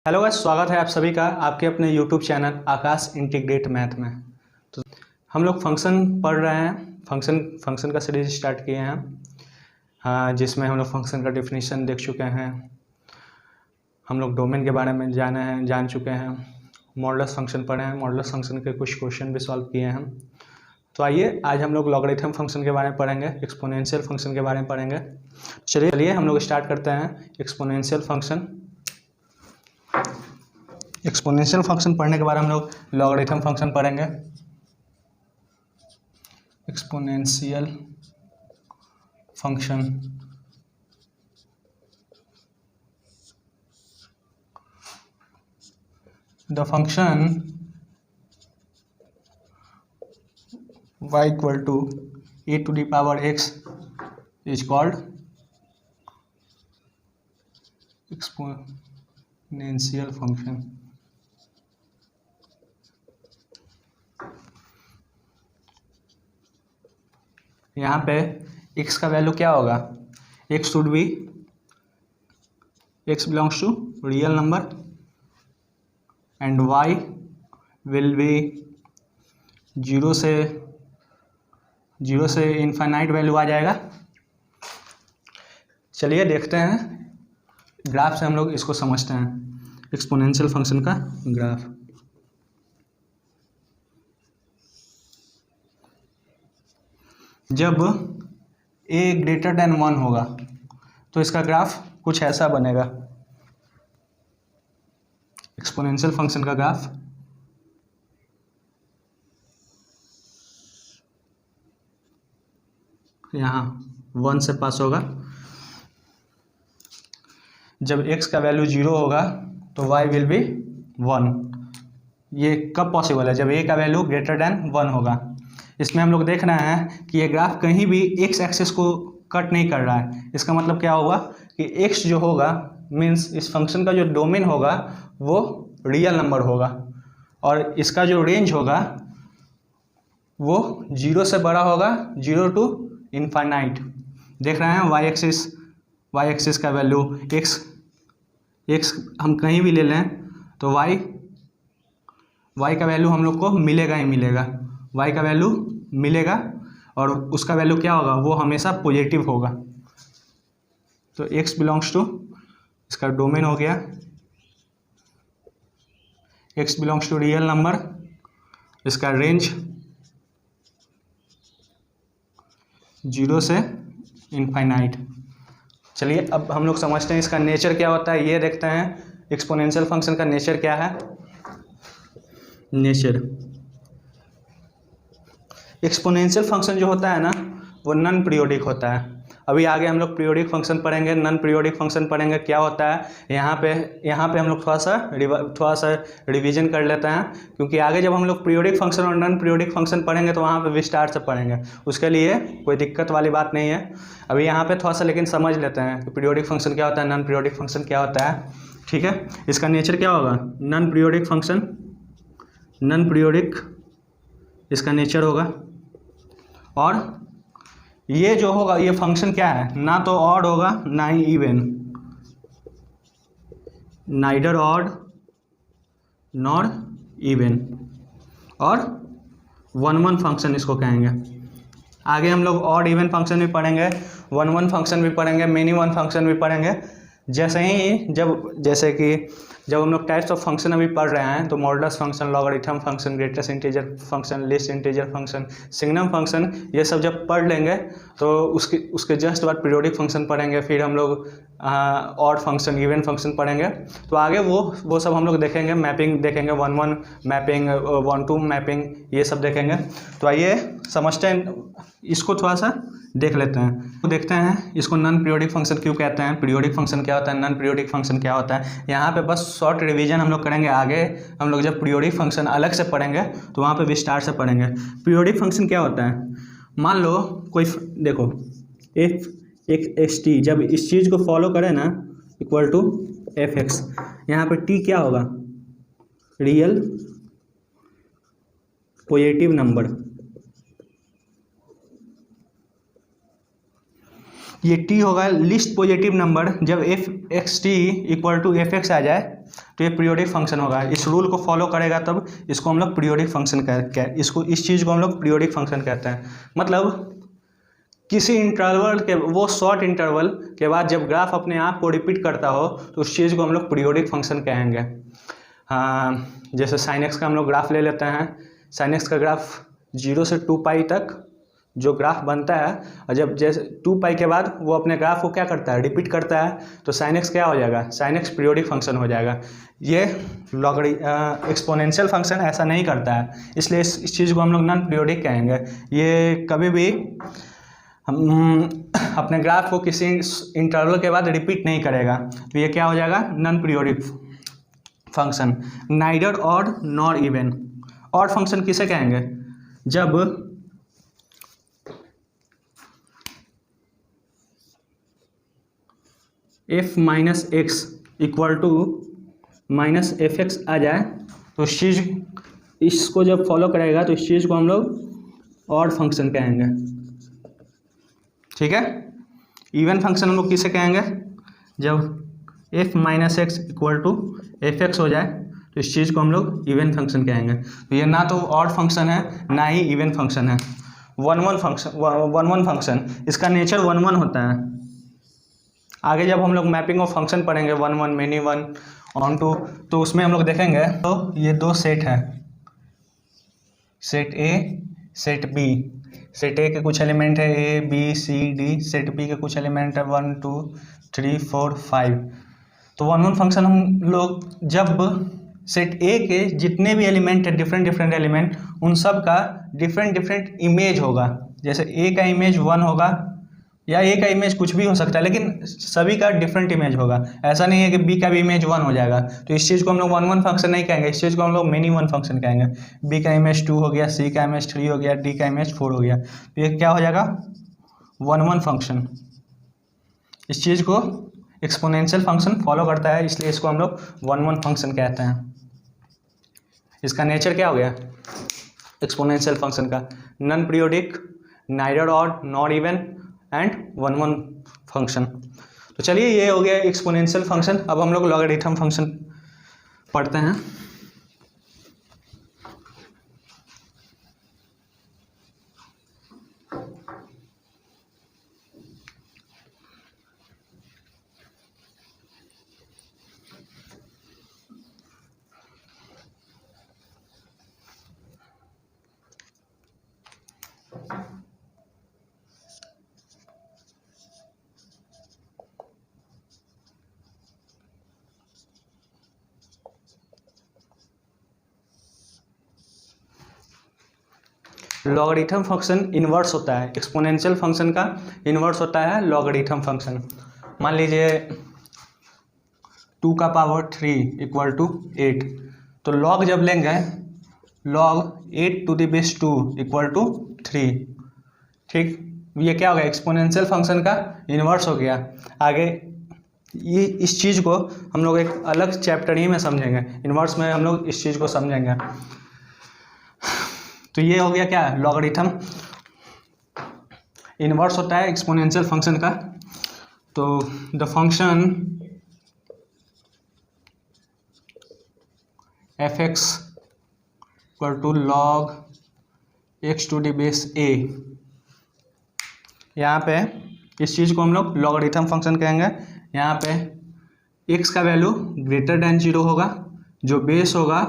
Hello guys, स्वागत है आप सभी का आपके अपने यूट्यूब चैनल आकाश इंटीग्रेट मैथ में। तो हम लोग फंक्शन पढ़ रहे हैं, फंक्शन का सीरीज स्टार्ट किए हैं, जिसमें हम लोग फंक्शन का डेफिनेशन देख चुके हैं। हम लोग डोमेन के बारे में जान चुके हैं। मॉडुलस फंक्शन पढ़े हैं, मॉडुलस फंक्शन के कुछ क्वेश्चन भी सॉल्व किए हैं। तो आइए आज हम लोग लॉगरिथम फंक्शन के बारे में पढ़ेंगे, एक्सपोनेंशियल फंक्शन के बारे में पढ़ेंगे। चलिए हम लोग स्टार्ट करते हैं एक्सपोनेंशियल फंक्शन। एक्सपोनेंशियल फंक्शन पढ़ने के बाद हम लोग लॉगरिथम फंक्शन पढ़ेंगे। Exponential function the function y equal to a to the power x is called exponential function। यहाँ पे x का वैल्यू क्या होगा? x should be, x belongs to real number and y will be zero से infinite value आ जाएगा। चलिए देखते हैं, ग्राफ से हम लोग इसको समझते हैं, एक्सपोनेंशियल फंक्शन का ग्राफ। जब a ग्रेटर देन 1 होगा तो इसका ग्राफ कुछ ऐसा बनेगा। एक्सपोनेंशियल फंक्शन का ग्राफ यहाँ 1 से पास होगा। जब x का वैल्यू 0 होगा तो y विल बी 1। ये कब पॉसिबल है? जब a का वैल्यू ग्रेटर देन 1 होगा। इसमें हम लोग देख रहे हैं कि ये ग्राफ कहीं भी x एक्सिस को कट नहीं कर रहा है। इसका मतलब क्या होगा कि x जो होगा मीन्स इस फंक्शन का जो डोमेन होगा वो रियल नंबर होगा और इसका जो रेंज होगा वो 0 से बड़ा होगा, 0 टू इनफाइनाइट। देख रहे हैं y एक्सिस का वैल्यू x हम कहीं भी ले लें तो y का वैल्यू हम लोग को मिलेगा ही मिलेगा। y का वैल्यू मिलेगा और उसका वैल्यू क्या होगा? वो हमेशा पॉजिटिव होगा। तो x बिलोंग्स टू, इसका डोमेन हो गया x belongs to real number, इसका रेंज 0 से इनफाइनाइट। चलिए अब हम लोग समझते हैं इसका नेचर क्या होता है। ये देखते हैं एक्सपोनेंशियल फंक्शन का नेचर क्या है। नेचर, एक्सपोनेंशियल फंक्शन जो होता है ना वो नॉन पीरियोडिक होता है। अभी आगे हम लोग पीरियोडिक फंक्शन पढ़ेंगे, नॉन पीरियोडिक फंक्शन पढ़ेंगे। क्या होता है यहाँ पे हम लोग थोड़ा सा रिवीजन कर लेते हैं, क्योंकि आगे जब हम लोग पीरियोडिक फंक्शन और नॉन पीरियोडिक फंक्शन पढ़ेंगे तो वहाँ पे विस्तार से पढ़ेंगे। उसके लिए कोई दिक्कत वाली बात नहीं है। अभी यहाँ पे थोड़ा सा लेकिन समझ लेते हैं कि पीरियोडिक फंक्शन क्या होता है, नॉन पीरियोडिक फंक्शन क्या होता है। ठीक है, इसका नेचर क्या होगा? Non periodic function, non periodic इसका नेचर होगा। और ये जो होगा ये फंक्शन क्या है? ना तो ऑड होगा ना ही even, neither odd nor even, और 1 फंक्शन इसको कहेंगे। आगे हम लोग ऑड इवन फंक्शन भी पढ़ेंगे, 1 फंक्शन भी पढ़ेंगे, मेनी वन फंक्शन भी पढ़ेंगे। जैसे कि जब हम लोग टाइप्स ऑफ फंक्शन अभी पढ़ रहे हैं तो modulus function, logarithm function, greatest integer function, least integer function, signum function, ये सब जब पढ़ लेंगे तो उसके जस्ट बाद पीरियोडिक फंक्शन पढ़ेंगे। फिर हम लोग ऑड फंक्शन, इवन फंक्शन पढ़ेंगे। तो आगे वो सब हम लोग देखेंगे, मैपिंग देखेंगे, 1 मैपिंग, 1 मैपिंग, ये सब देखेंगे। तो आइए समझते हैं, इसको थोड़ा सा देख लेते हैं। तो देखते हैं इसको नॉन पीरियोडिक फंक्शन क्यों कहते हैं, पीरियोडिक फंक्शन क्या होता है, नॉन पीरियोडिक फंक्शन क्या होता है। यहाँ पे बस शॉर्ट रिवीजन हम लोग करेंगे। आगे हम लोग जब पीरियोडिक फंक्शन अलग से पढ़ेंगे तो वहाँ पे विस्तार से पढ़ेंगे। पीरियोडिक फंक्शन क्या होता है? मान लो कोई, देखो एक एक्स टी जब इस चीज़ को फॉलो करे ना इक्वल टू एफ एक्स, यहाँ पे टी क्या होगा? Real positive number. ये t होगा लिस्ट पॉजिटिव नंबर। जब F X T equal to F X आ जाए तो ये पीरियोडिक फंक्शन होगा। इस रूल को फॉलो करेगा तब इसको हम लोग पीरियोडिक फंक्शन इसको इस चीज़ को हम लोग पीरियोडिक फंक्शन कहते हैं। मतलब किसी इंटरवल के, वो शॉर्ट इंटरवल के बाद जब ग्राफ अपने आप को रिपीट करता हो तो उस चीज़ को हम लोग पीरियोडिक फंक्शन कहेंगे। हाँ, जैसे साइन एक्स का हम लोग ग्राफ ले लेते हैं। साइन एक्स का ग्राफ 0 से 2 पाई तक जो ग्राफ बनता है, और जब जैसे 2 पाई के बाद वो अपने ग्राफ को क्या करता है, रिपीट करता है, तो साइन एक्स क्या हो जाएगा, साइन एक्स पीरियोडिक फंक्शन हो जाएगा। ये एक्सपोनेंशियल फंक्शन ऐसा नहीं करता है, इसलिए इस चीज़ को हम लोग नॉन पीरियोडिक कहेंगे। ये कभी भी हम अपने ग्राफ को किसी इंटरवल के बाद रिपीट नहीं करेगा, तो ये क्या हो जाएगा, नॉन पीरियोडिक फंक्शन। नाइदर और नॉर इवन। ऑड फंक्शन किसे कहेंगे, जब f minus x equal to minus F X आ जाए तो इसको जब फॉलो करेगा तो इस चीज़ को हम लोग ऑड फंक्शन कहेंगे। ठीक है। इवन फंक्शन हम लोग किसे कहेंगे, जब f minus x equal to F x हो जाए तो इस चीज़ को हम लोग इवन फंक्शन कहेंगे। तो ये ना तो ऑड फंक्शन है ना ही इवन फंक्शन है, वन वन फंक्शन। इसका नेचर वन वन होता है। आगे जब हम लोग मैपिंग ऑफ फंक्शन पढ़ेंगे, one one, many one, onto, तो उसमें हम लोग देखेंगे। तो ये दो सेट है, set a, set b. Set a के कुछ एलिमेंट है a b c d, set b के कुछ एलिमेंट है 1 2 3 4 5। तो वन वन फंक्शन हम लोग जब सेट ए के जितने भी एलिमेंट है, डिफरेंट एलिमेंट, उन सब का डिफरेंट इमेज होगा। जैसे ए का इमेज 1 होगा या ए का इमेज कुछ भी हो सकता है, लेकिन सभी का डिफरेंट इमेज होगा। ऐसा नहीं है कि बी का भी इमेज 1 हो जाएगा। तो इस चीज़ को हम लोग वन वन फंक्शन नहीं कहेंगे, इस चीज़ को हम लोग मेनी वन फंक्शन कहेंगे। बी का इमेज 2 हो गया, सी का इमेज 3 हो गया, डी का इमेज 4 हो गया, तो ये क्या हो जाएगा, वन वन फंक्शन। इस चीज़ को एक्सपोनेंशियल फंक्शन फॉलो करता है, इसलिए इसको हम लोग वन वन फंक्शन कहते हैं। इसका नेचर क्या हो गया एक्सपोनेंशियल फंक्शन का, non periodic, neither odd not even and one one function. तो चलिए, ये हो गया एक्सपोनेंशियल फंक्शन। अब हम लोग लॉगरिथम फंक्शन पढ़ते हैं। लॉगरिथम फंक्शन इन्वर्स होता है, एक्सपोनेंशियल फंक्शन का इन्वर्स होता है लॉगरिथम फंक्शन। मान लीजिए 2 का पावर 3 इक्वल टू 8, तो लॉग जब लेंगे, log 8 to the base 2 equal to 3। ठीक, ये क्या हो गया, एक्सपोनेंशियल फंक्शन का इन्वर्स हो गया। आगे ये इस चीज़ को हम लोग एक अलग चैप्टर ही में समझेंगे, इन्वर्स में हम लोग इस चीज़ को समझेंगे। तो ये हो गया क्या, लॉगरिथम इन्वर्स होता है एक्सपोनेंशियल फंक्शन का। तो the function F x equal to log x to the base A, यहाँ पे इस चीज़ को हम लोग लॉगरिथम फंक्शन कहेंगे। यहाँ पे x का वैल्यू ग्रेटर देन 0 होगा, जो बेस होगा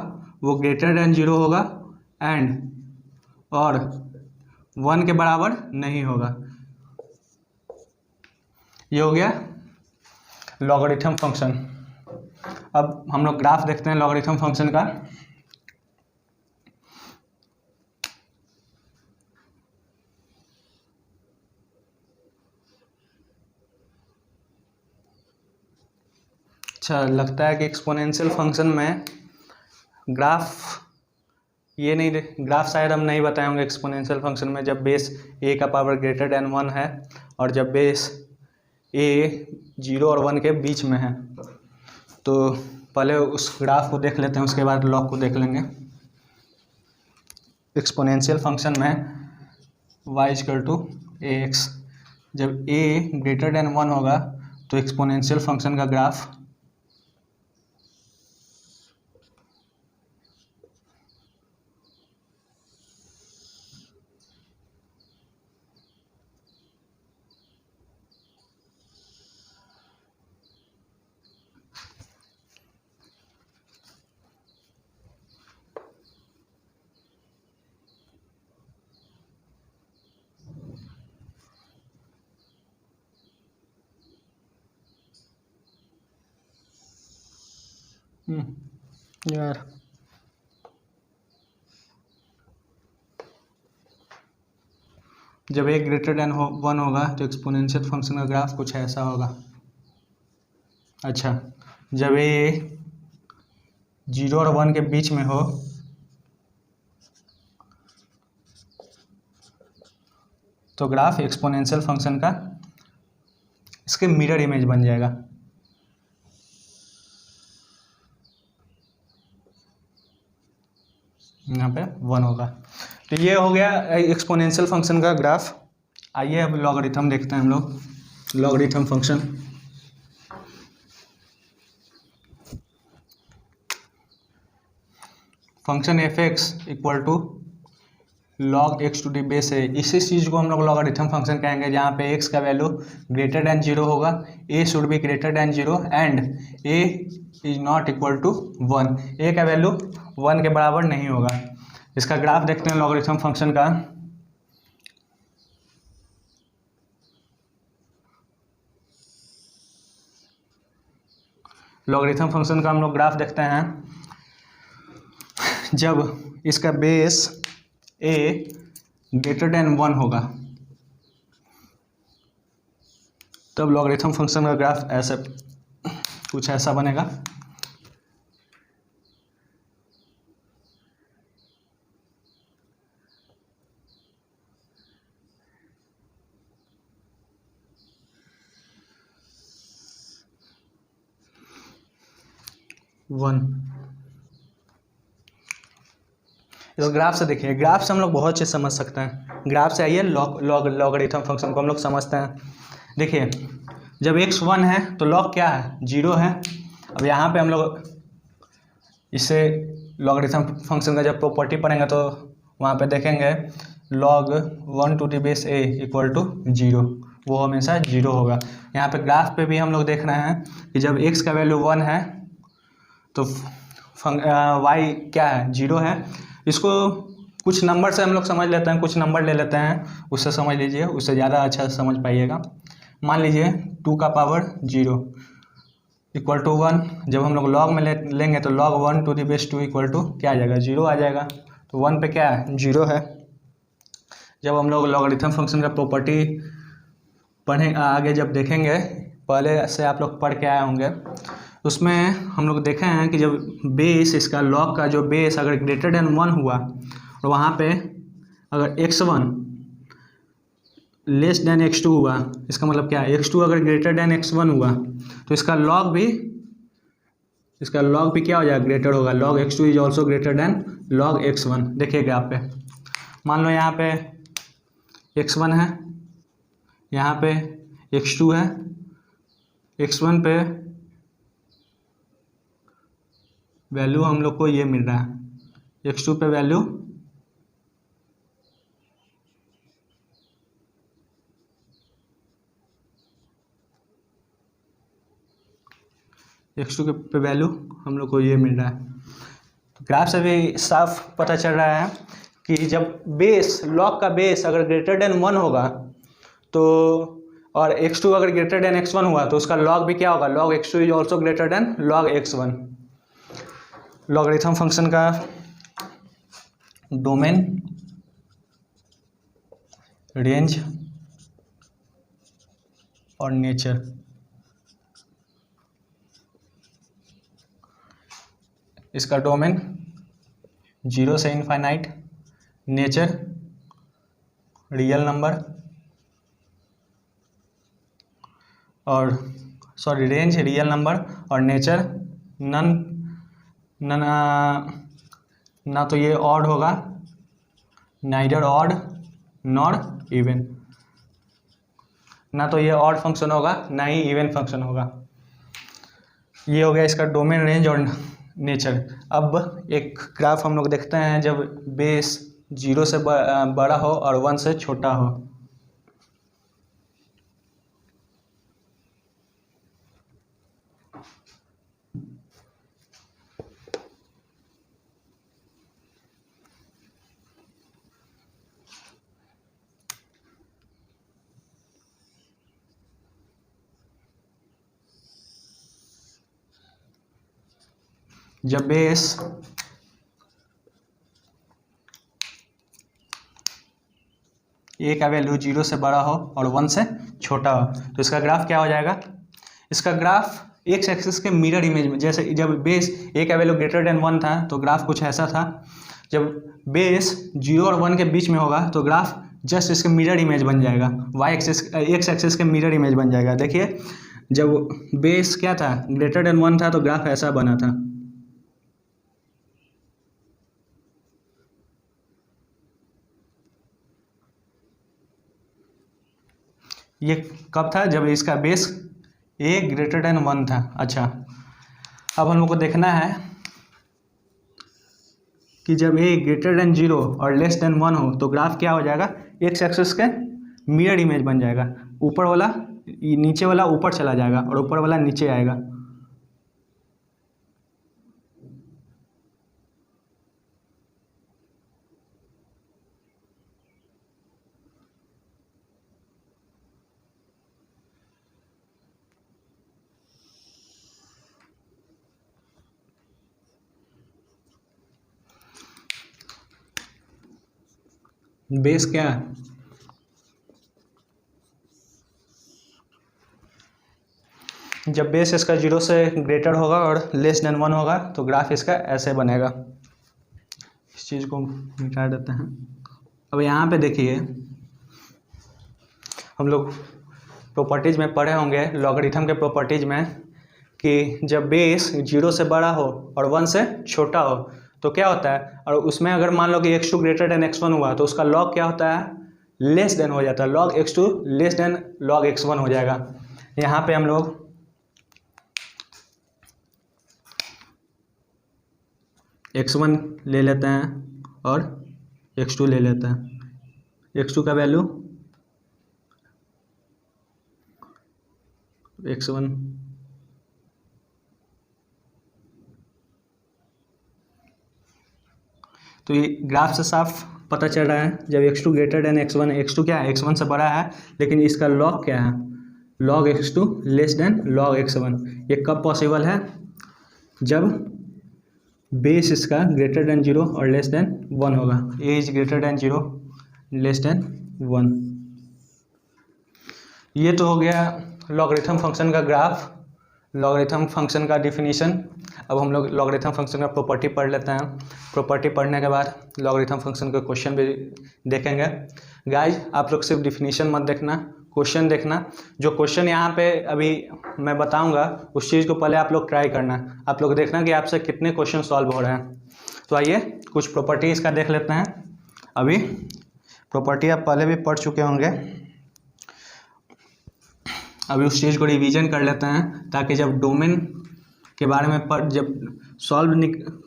वो ग्रेटर देन 0 होगा, एंड और 1 के बराबर नहीं होगा। ये हो गया लॉगरिथम फंक्शन। अब हम लोग ग्राफ देखते हैं लॉगरिथम फंक्शन का। अच्छा, लगता है कि एक्सपोनेंशियल फंक्शन में ग्राफ ये नहीं, ग्राफ शायद हम नहीं बताए होंगे एक्सपोनेंशियल फंक्शन में, जब बेस a का पावर ग्रेटर देन 1 है और जब बेस a 0 और 1 के बीच में है। तो पहले उस ग्राफ को देख लेते हैं, उसके बाद लॉग को देख लेंगे। एक्सपोनेंशियल फंक्शन में y इक्वल टू ax, जब a ग्रेटर देन 1 होगा तो एक्सपोनेंशियल फंक्शन का ग्राफ यार जब a ग्रेटर देन 1 होगा तो एक्सपोनेंशियल फंक्शन का ग्राफ कुछ ऐसा होगा। अच्छा, जब a 0 और 1 के बीच में हो तो ग्राफ एक्सपोनेंशियल फंक्शन का इसके मिरर इमेज बन जाएगा। यहाँ पे 1 होगा। तो ये हो गया एक्सपोनेंशियल फंक्शन का ग्राफ। आइए अब लॉगरिथम देखते हैं हम लोग, logarithm function. Function F x equal to log x to the base है। इसी चीज़ को हम लोग लॉगरिथम फंक्शन कहेंगे, जहाँ पे एक्स का वैल्यू ग्रेटर देन 0 होगा, A should be greater than 0 and A is not equal to 1। A का वैल्यू 1 के बराबर नहीं होगा। इसका ग्राफ देखते हैं लॉगरिथम फंक्शन का। लॉगरिथम फंक्शन का हम लोग ग्राफ देखते हैं। जब इसका बेस ए ग्रेटर देन 1 होगा तब लॉगरिथम फंक्शन का ग्राफ ऐसे कुछ ऐसा बनेगा। इस ग्राफ से देखिए, ग्राफ से हम लोग बहुत चीज़ समझ सकते हैं। ग्राफ से आइए लॉगरिथम फंक्शन को हम लोग समझते हैं। देखिए, जब x 1 है तो लॉग क्या है, 0 है। अब यहाँ पे हम लोग इससे लॉगरिथम फंक्शन का जब प्रॉपर्टी पढ़ेंगे तो वहाँ पे देखेंगे log 1 to the base a equal to 0, वो हमेशा 0 होगा। यहाँ पे ग्राफ पे भी हम लोग देख रहे हैं कि जब x का वैल्यू 1 है तो y क्या है, 0 है। इसको कुछ नंबर से हम लोग समझ लेते हैं, कुछ नंबर ले लेते हैं, उससे समझ लीजिए, उससे ज़्यादा अच्छा समझ पाइएगा। मान लीजिए 2 का पावर 0 इक्वल टू 1। जब हम लोग लॉग में लेंगे तो log 1 to the base 2 equal to क्या आ जाएगा, 0 आ जाएगा। तो 1 पे क्या है, 0 है। जब हम लोग लॉगरिथम फंक्शन का प्रॉपर्टी पढ़ें आगे जब देखेंगे, पहले से आप लोग पढ़ के आए होंगे, उसमें हम लोग देखे हैं कि जब बेस इसका लॉग का जो बेस अगर ग्रेटर देन 1 हुआ और वहाँ पे अगर x1 लेस देन x2 हुआ, इसका मतलब क्या है, x2 अगर ग्रेटर देन x1 हुआ तो इसका लॉग भी क्या हो जाएगा, ग्रेटर होगा। log x2 is also greater than log x1। देखिए ग्राफ पे, मान लो यहाँ पे x1 है, यहाँ पे x2 है, x1 पे वैल्यू हम लोग को ये मिल रहा है, x2 पे वैल्यू x2 पे वैल्यू हम लोग को ये मिल रहा है। तो ग्राफ से भी साफ पता चल रहा है कि जब बेस लॉग का बेस अगर ग्रेटर देन 1 होगा तो और x2 अगर ग्रेटर देन x1 हुआ तो उसका लॉग भी क्या होगा, log x2 is also greater than log x1। Logarithm function का डोमेन, रेंज और नेचर। इसका डोमेन 0 से इनफाइनाइट, नेचर रियल नंबर और रेंज रियल नंबर और नेचर नन ना तो ये ऑड होगा, नाइदर ऑड नॉर इवन। ना तो ये ऑड फंक्शन होगा ना ही इवन फंक्शन होगा। ये हो गया इसका डोमेन, रेंज और नेचर। अब एक ग्राफ हम लोग देखते हैं जब बेस 0 से बड़ा हो और 1 से छोटा हो। जब बेस ए का वैल्यू 0 से बड़ा हो और 1 से छोटा हो तो इसका ग्राफ क्या हो जाएगा। इसका ग्राफ एक्स एक्सिस के मिरर इमेज में, जैसे जब बेस ए का वैल्यू ग्रेटर देन 1 था तो ग्राफ कुछ ऐसा था। जब बेस 0 और 1 के बीच में होगा तो ग्राफ जस्ट इसके मिरर इमेज बन जाएगा, वाई एक्सिस एक्स एक्सिस के मिरर इमेज बन जाएगा। देखिए जब बेस क्या था, ग्रेटर देन 1 था तो ग्राफ ऐसा बना था। ये कब था, जब इसका बेस ए ग्रेटर देन 1 था। अच्छा, अब हम लोग को देखना है कि जब ए ग्रेटर देन 0 और लेस देन 1 हो तो ग्राफ क्या हो जाएगा, एक्स एक्सिस के मिरर इमेज बन जाएगा। ऊपर वाला नीचे वाला ऊपर चला जाएगा और ऊपर वाला नीचे आएगा। बेस क्या है, जब बेस इसका 0 से ग्रेटर होगा और लेस देन 1 होगा तो ग्राफ इसका ऐसे बनेगा। इस चीज़ को मिटा देते हैं। अब यहाँ पे देखिए, हम लोग प्रॉपर्टीज़ में पढ़े होंगे लॉगरिथम के प्रॉपर्टीज़ में कि जब बेस 0 से बड़ा हो और 1 से छोटा हो तो क्या होता है, और उसमें अगर मान लो कि x2 ग्रेटर देन x1 हुआ तो उसका लॉग क्या होता है, लेस देन हो जाता है। Log x2 less than log x1 हो जाएगा। यहाँ पे हम लोग x1 ले लेते हैं और x2 ले लेते हैं। x2 का वैल्यू x1 तो ये ग्राफ से साफ पता चल रहा है जब x2 greater than x1, x2 क्या है, x1 से बड़ा है, लेकिन इसका लॉग क्या है, log x2 less than log x1। ये कब पॉसिबल है, जब बेस इसका ग्रेटर देन 0 और लेस देन 1 होगा। a is greater than 0 less than 1। ये तो हो गया लॉगरिथम फंक्शन का ग्राफ, लॉगरिथम फंक्शन का डिफिनीशन। अब हम लोग लॉगरिथम फंक्शन का प्रॉपर्टी पढ़ लेते हैं। प्रॉपर्टी पढ़ने के बाद लॉगरिथम फंक्शन के क्वेश्चन भी देखेंगे। गाइज आप लोग सिर्फ डिफिनीशन मत देखना, क्वेश्चन देखना। जो क्वेश्चन यहाँ पे अभी मैं बताऊंगा उस चीज़ को पहले आप लोग ट्राई करना, आप लोग देखना कि आपसे कितने क्वेश्चन सॉल्व हो रहे हैं। तो आइए कुछ प्रॉपर्टी इसका देख लेते हैं। अभी प्रॉपर्टी आप पहले भी पढ़ चुके होंगे, अभी उस चीज़ को रिवीजन कर लेते हैं ताकि जब डोमेन के बारे में जब सॉल्व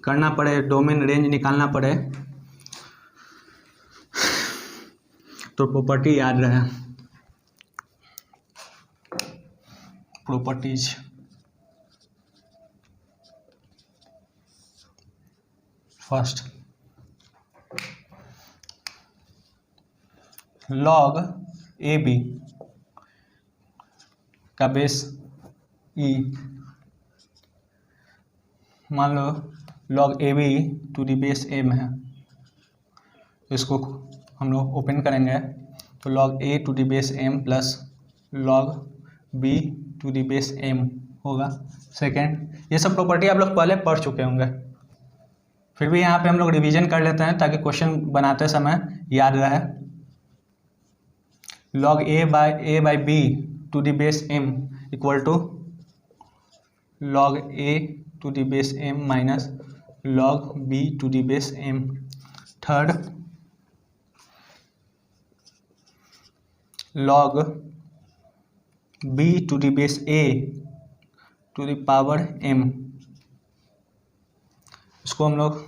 करना पड़े, डोमेन रेंज निकालना पड़े तो प्रॉपर्टी याद रहे। Properties first, log A B का बेस ई, मान लो log A B to the base M है, इसको हम लोग ओपन करेंगे तो log a to the base m plus log b to the base m होगा। सेकेंड, ये सब प्रॉपर्टी आप लोग पहले पढ़ चुके होंगे, फिर भी यहाँ पे हम लोग रिवीजन कर लेते हैं ताकि क्वेश्चन बनाते समय याद रहे। log a by b to the base m equal to log a to the base m minus log b to the base m। Third, log b to the base a to the power m, इसको हम लोग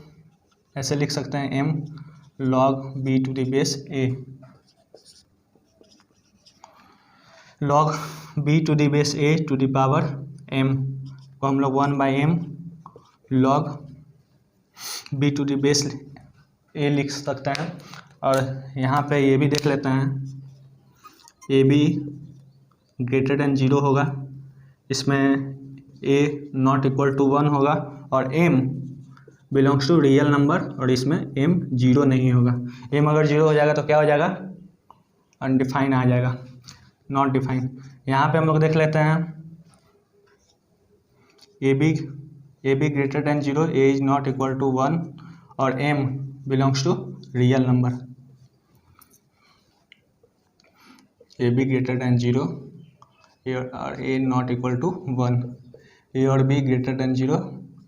ऐसे लिख सकते हैं m log b to the base a। log b to the base a to the power m को हम लोग 1/m log b to the base a लिख सकते हैं। और यहाँ पे ये भी देख लेते हैं, ए बी ग्रेटर देन 0 होगा, इसमें a नॉट इक्वल टू 1 होगा और m belongs to real number और इसमें m जीरो नहीं होगा। m अगर जीरो हो जाएगा तो क्या हो जाएगा, अनडिफाइन आ जाएगा, नॉट डिफाइन। यहाँ पे हम लोग देख लेते हैं a b greater than zero, a is not equal to 1 और m belongs to real number. A b greater than zero और a not equal to 1, a और b greater than zero,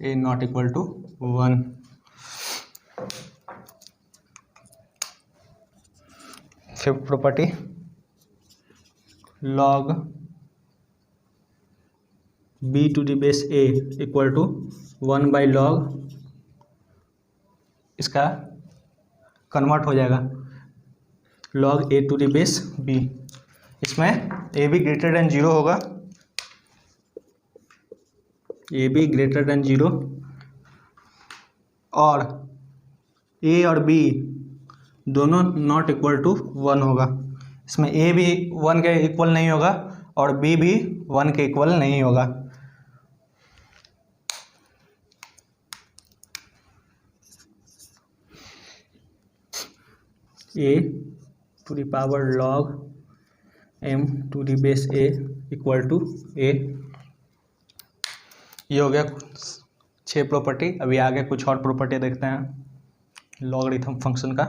a not equal to 1। Fifth property log b to the base a equal to 1 by log, इसका convert हो जाएगा log a to the base b। इसमें a b greater than zero होगा, a b greater than zero और a और b दोनों not equal to 1 होगा। इसमें a भी 1 के इक्वल नहीं होगा और b भी 1 के इक्वल नहीं होगा। a to the power log m to the base a equal to a। ये हो गया 6 प्रॉपर्टी। अभी आगे कुछ और प्रॉपर्टी देखते हैं लॉगरिथम फंक्शन का।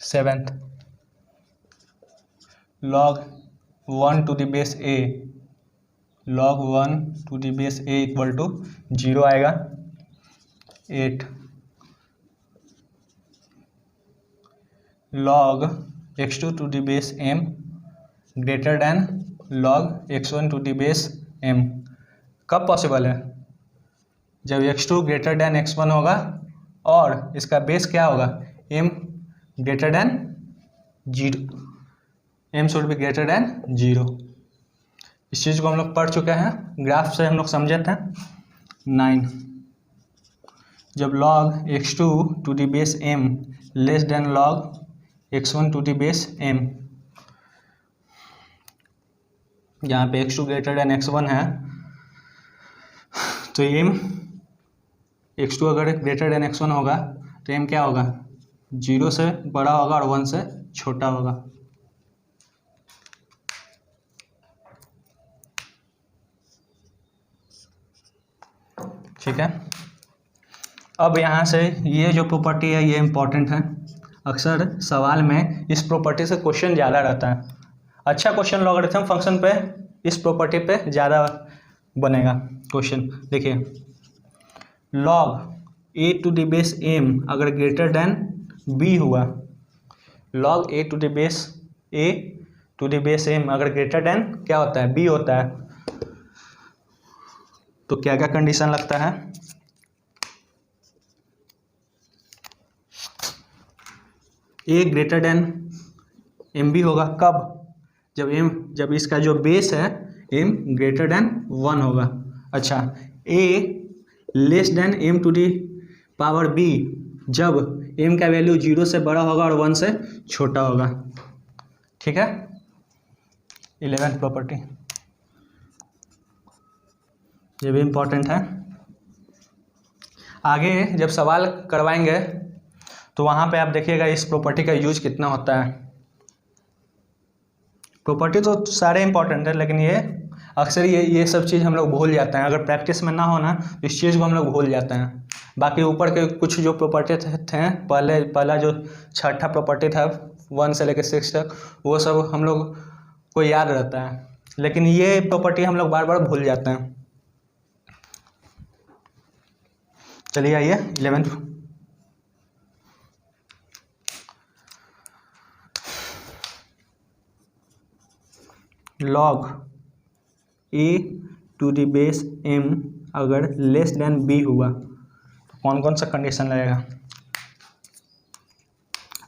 Seventh log 1 to the base a, log 1 to the base a equal to 0 आएगा। 8 log x2 to the base m greater than log x1 to the base m। कब possible है, जब x2 greater than x1 होगा और इसका base क्या होगा, m greater than zero, m should be greater than zero. इस चीज़ को हम लोग पढ़ चुके हैं, ग्राफ से हम लोग समझे थे। 9 जब log x2 to the base m less than log x1 to the base m, यहाँ पे x2 ग्रेटर देन x1 है तो m x2 अगर ग्रेटर देन x1 होगा तो m क्या होगा, 0 से बड़ा होगा और 1 से छोटा होगा। ठीक है, अब यहाँ से ये जो प्रॉपर्टी है ये इम्पॉर्टेंट है। अक्सर सवाल में इस प्रॉपर्टी से क्वेश्चन ज़्यादा रहता है। अच्छा क्वेश्चन लॉगरिथम फंक्शन पे इस प्रॉपर्टी पे ज़्यादा बनेगा क्वेश्चन। देखिए log a to the base m अगर ग्रेटर देन b हुआ, log a to the base m अगर ग्रेटर देन क्या होता है, b होता है, तो क्या क्या कंडीशन लगता है, a greater than m b होगा। कब, जब इसका जो बेस है m ग्रेटर देन 1 होगा। अच्छा, a less than m to the power b जब m का वैल्यू 0 से बड़ा होगा और 1 से छोटा होगा। ठीक है, 11th प्रॉपर्टी, ये भी इम्पोर्टेंट है। आगे जब सवाल करवाएंगे तो वहाँ पे आप देखिएगा इस प्रॉपर्टी का यूज कितना होता है। प्रॉपर्टी तो सारे इम्पोर्टेंट है लेकिन ये अक्सर ये सब चीज़ हम लोग भूल जाते हैं। अगर प्रैक्टिस में ना होना तो इस चीज़ को हम लोग भूल जाते हैं। बाकी ऊपर के कुछ जो प्रॉपर्टी थे पहला जो छठा प्रॉपर्टी था 1 से लेकर 6 तक, वो सब हम लोग को याद रहता है, लेकिन ये प्रॉपर्टी हम लोग बार बार भूल जाते हैं। चलिए आइए 11th, log a to the base m अगर लेस देन b हुआ तो कौन कौन सा कंडीशन लगेगा।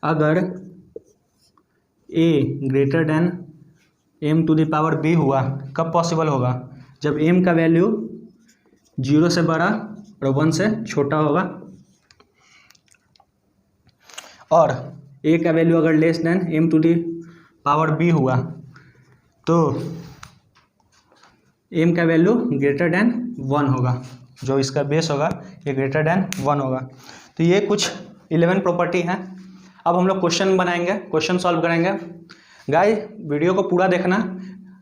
अगर a greater than m to the power b हुआ, कब पॉसिबल होगा, जब m का वैल्यू 0 से बड़ा और 1 से छोटा होगा। और a का वैल्यू अगर less than m to the power b हुआ तो m का वैल्यू ग्रेटर देन 1 होगा, जो इसका बेस होगा ये ग्रेटर देन 1 होगा। तो ये कुछ 11 प्रॉपर्टी हैं। अब हम लोग क्वेश्चन बनाएंगे, क्वेश्चन सॉल्व करेंगे। गाइस वीडियो को पूरा देखना,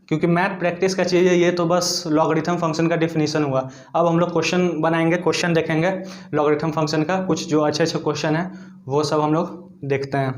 क्योंकि मैथ प्रैक्टिस का चीज़ है, ये तो बस लॉगरिथम फंक्शन का डेफिनेशन हुआ। अब हम लोग क्वेश्चन बनाएंगे, क्वेश्चन देखेंगे लॉगरिथम फंक्शन का, कुछ जो अच्छे अच्छे क्वेश्चन हैं वो सब हम लोग देखते हैं।